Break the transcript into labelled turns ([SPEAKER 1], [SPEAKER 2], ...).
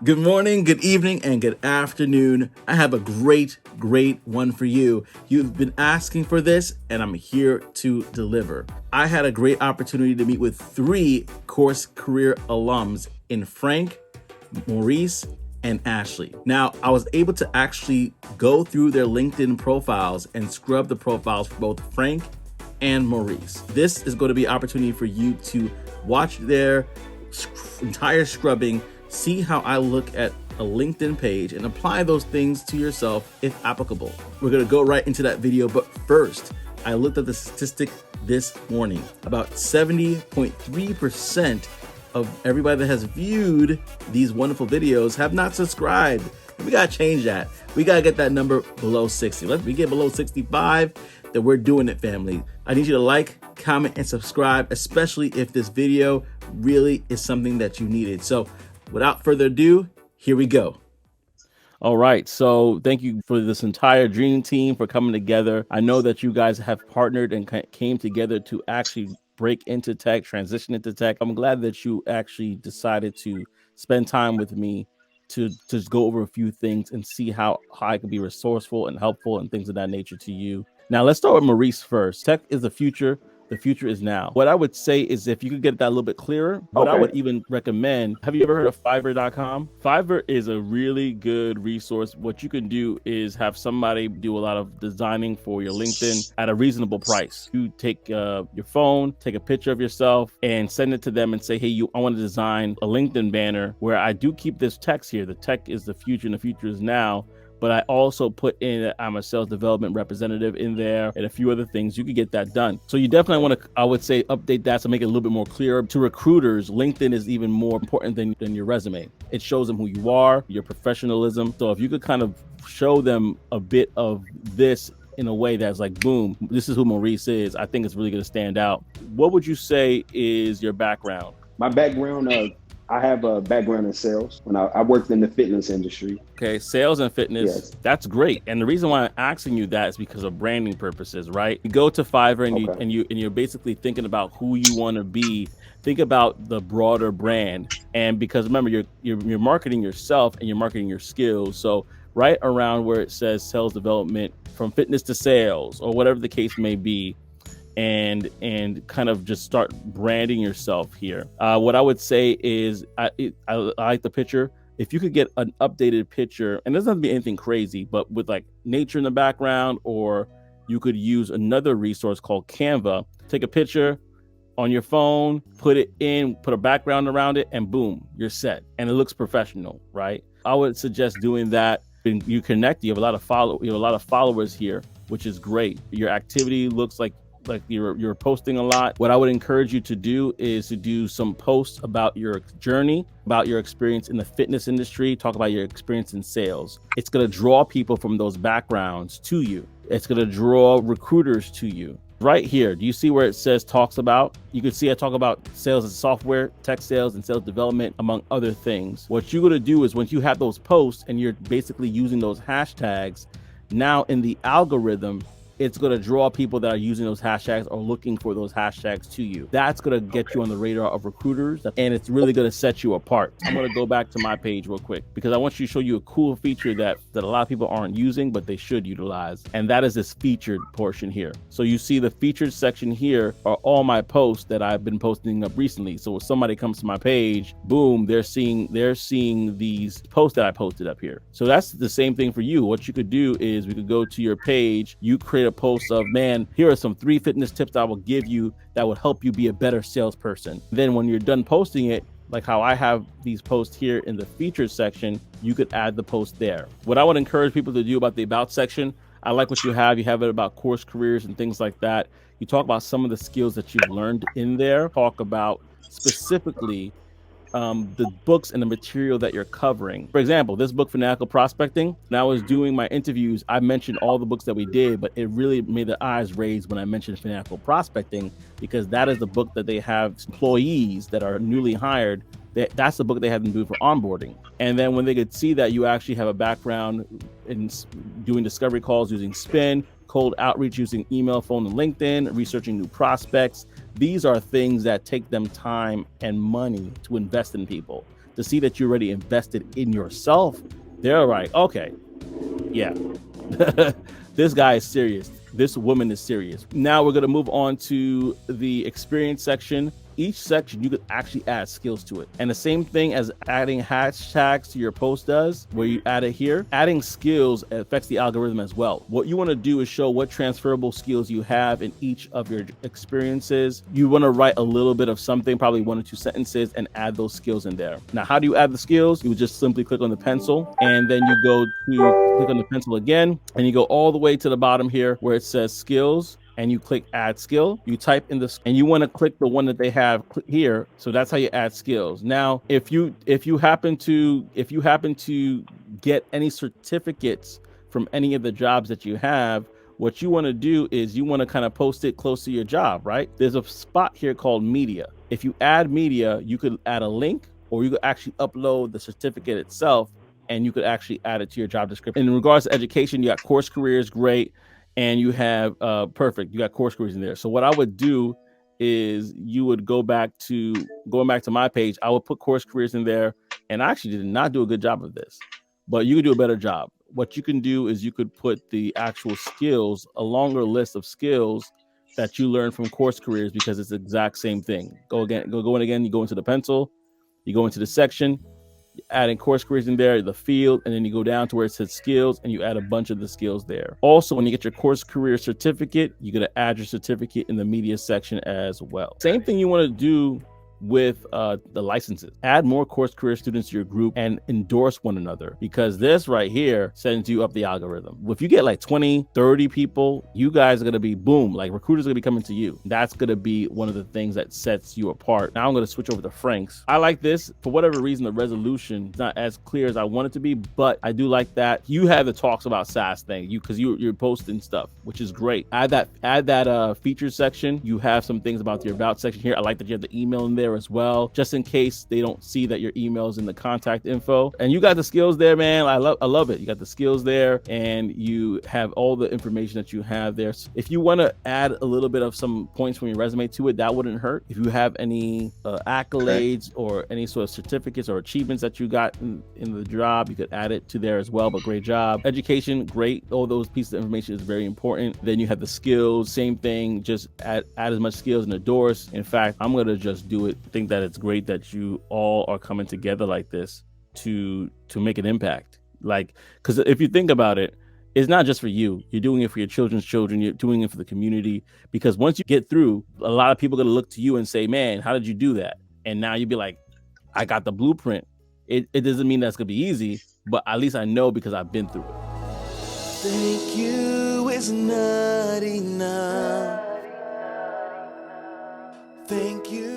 [SPEAKER 1] Good morning, good evening, and good afternoon. I have a great one for you. You've been asking for this, and I'm here to deliver. I had a great opportunity to meet with 3 Course Career alums in Frank, Maurice, and Ashley. Now, I was able to actually go through their LinkedIn profiles and scrub the profiles for both Frank and Maurice. This is going to be an opportunity for you to watch their entire scrubbing, see how I look at a LinkedIn page, and apply those things to yourself if applicable. We're going to go right into that video, but first, I looked at the statistic this morning. About 70.3% of everybody that has viewed these wonderful videos have not subscribed. We got to change that. We got to get that number below 60. Let me get below 65, then we're doing it, family. I need you to like, comment, and subscribe, especially if this video really is something that you needed. So without further ado, here we go. All right. So thank you for this entire dream team for coming together. I know that you guys have partnered and came together to actually break into tech, transition into tech. I'm glad that you actually decided to spend time with me to just go over a few things and see how I can be resourceful and helpful and things of that nature to you. Now, let's start with Maurice first. Tech is the future. The future is now. What I would say is if you could get that a little bit clearer, what I would even recommend, have you ever heard of Fiverr.com? Fiverr is a really good resource. What you can do is have somebody do a lot of designing for your LinkedIn at a reasonable price. You take your phone, take a picture of yourself and send it to them and say, hey, I want to design a LinkedIn banner where I do keep this text here. The tech is the future and the future is now. But I also put in that I'm a sales development representative in there and a few other things. You could get that done. So you definitely want to, I would say, update that to make it a little bit more clear. To recruiters, LinkedIn is even more important than your resume. It shows them who you are, your professionalism. So if you could kind of show them a bit of this in a way that's like, boom, this is who Maurice is, I think it's really going to stand out. What would you say is your background?
[SPEAKER 2] My background, I have a background in sales. When I worked in the fitness industry.
[SPEAKER 1] Okay, sales and fitness,
[SPEAKER 2] Yes.
[SPEAKER 1] That's great. And the reason why I'm asking you that is because of branding purposes, right? You go to Fiverr and you're basically thinking about who you want to be. Think about the broader brand, and because remember, you're marketing yourself and you're marketing your skills. So right around where it says sales development, from fitness to sales, or whatever the case may be, and kind of just start branding yourself here. What I would say is I like the picture. If you could get an updated picture, and it doesn't have to be anything crazy, but with like nature in the background, or you could use another resource called Canva. Take a picture on your phone, put it in, put a background around it, and boom, you're set. And it looks professional, right? I would suggest doing that. You connect. You have a lot of followers here, which is great. Your activity looks like you're posting a lot. What I would encourage you to do is to do some posts about your journey, about your experience in the fitness industry, talk about your experience in sales. It's going to draw people from those backgrounds to you. It's going to draw recruiters to you. Right here, do you see where it says talks about? You can see I talk about sales and software, tech sales and sales development, among other things. What you're going to do is once you have those posts and you're basically using those hashtags, now in the algorithm, it's going to draw people that are using those hashtags or looking for those hashtags to you. That's going to get you on the radar of recruiters, and it's really going to set you apart. I'm going to go back to my page real quick because I want you to show you a cool feature that a lot of people aren't using, but they should utilize. And that is this featured portion here. So you see the featured section here are all my posts that I've been posting up recently. So if somebody comes to my page, boom, they're seeing these posts that I posted up here. So that's the same thing for you. What you could do is we could go to your page, you create a post of, man, here are some 3 fitness tips that I will give you that will help you be a better salesperson. Then when you're done posting it, like how I have these posts here in the featured section, you could add the post there. What I would encourage people to do about the about section, I like what you have it about course careers and things like that. You talk about some of the skills that you've learned in there, talk about specifically the books and the material that you're covering. For example, this book, Fanatical Prospecting, when I was doing my interviews, I mentioned all the books that we did, but it really made the eyes raise when I mentioned Fanatical Prospecting, because that is the book that they have employees that are newly hired. That's the book they have them do for onboarding. And then when they could see that you actually have a background in doing discovery calls using Spin, cold outreach using email, phone, and LinkedIn, researching new prospects, these are things that take them time and money to invest in people. to see that you're already invested in yourself, they're like, okay, yeah, this guy is serious. This woman is serious. Now we're going to move on to the experience section. Each section, you could actually add skills to it. And the same thing as adding hashtags to your post does, where you add it here, adding skills affects the algorithm as well. What you want to do is show what transferable skills you have in each of your experiences. You want to write a little bit of something, probably 1 or 2 sentences, and add those skills in there. Now, how do you add the skills? You would just simply click on the pencil, and then you go to click on the pencil again, and you go all the way to the bottom here where it says skills, and you click add skill. You type in this, and you want to click the one that they have here. So that's how you add skills. Now, if you happen to get any certificates from any of the jobs that you have, what you want to do is you want to kind of post it close to your job, right? There's a spot here called media. If you add media, you could add a link, or you could actually upload the certificate itself, and you could actually add it to your job description. In regards to education, you got CourseCareers, great. And you have perfect. You got CourseCareers in there. So what I would do is you would going back to my page. I would put CourseCareers in there, and I actually did not do a good job of this, but you could do a better job. What you can do is you could put the actual skills, a longer list of skills that you learn from CourseCareers, because it's the exact same thing. Go in again. You go into the pencil, you go into the section, adding CourseCareers in there, the field, and then you go down to where it says skills, and you add a bunch of the skills there. Also, when you get your CourseCareer certificate, you're going to add your certificate in the media section as well. Same thing you want to do with the licenses. Add more CourseCareer students to your group and endorse one another, because this right here sends you up the algorithm. If you get like 20, 30 people, you guys are going to be boom, like recruiters are going to be coming to you. That's going to be one of the things that sets you apart. Now I'm going to switch over to Frank's. I like this. For whatever reason, the resolution is not as clear as I want it to be, but I do like that. You have the talks about SaaS thing, because you're posting stuff, which is great. Add that feature section. You have some things about your about section here. I like that you have the email in there as well, just in case they don't see that your email is in the contact info. And you got the skills there, man. I love it. You got the skills there, and you have all the information that you have there. So if you want to add a little bit of some points from your resume to it, that wouldn't hurt. If you have any accolades or any sort of certificates or achievements that you got in the job, you could add it to there as well. But great job. Education, great. All those pieces of information is very important. Then you have the skills, same thing. Just add as much skills and endorse. In fact, I'm gonna just do it. I think that it's great that you all are coming together like this to make an impact. Like, because if you think about it, it's not just for you. You're doing it for your children's children. You're doing it for the community. Because once you get through, a lot of people are going to look to you and say, man, how did you do that? And now you'd be like, I got the blueprint. It doesn't mean that's going to be easy, but at least I know because I've been through it.
[SPEAKER 3] Thank you is not enough. Thank you.